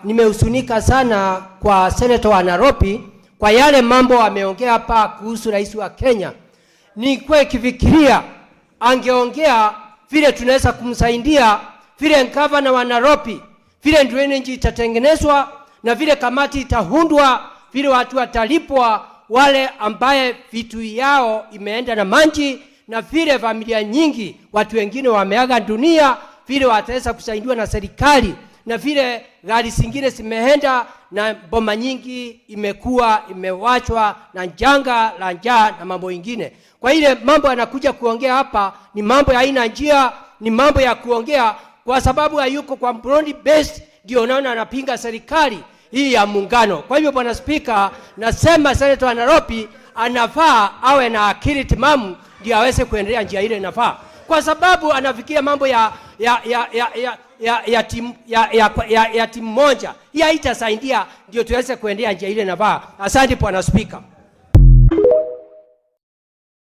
nimehusunika sana kwa Senator wa Nairobi kwa yale mambo ameongea hapa kuhusu rais wa Kenya. Nilikuwa kifikiria angeongea vile tunaweza kumsaidia, vile governor wa Nairobi, vile drainage itatengenezwa na vile kamati itahundwa, vile watu watalipwa wale ambaye vitu yao imeenda na maji, na vile familia nyingi watu wengine wameaga dunia, vile wataweza kusaidiwa na serikali, na vile gari zingine zimeenda na boma nyingi imewachwa na janga la njaa na mambo mengine. Kwa ile mambo anakuja kuongea hapa ni mambo ya aina njia, ni mambo ya kuongea kwa sababu hayuko kwa broad based, ndio naona anapinga serikali hii ya muungano. Kwa hivyo Bwana Speaker, nasema Senator wa Nairobi anafaa awe na akili timamu ndio aweze kuendelea njia ile inafaa, kwa sababu anafikia mambo ya timu moja. Hii haitasaidia ndio tuweze kuendelea njia ile inafaa. Asante Bwana Speaker.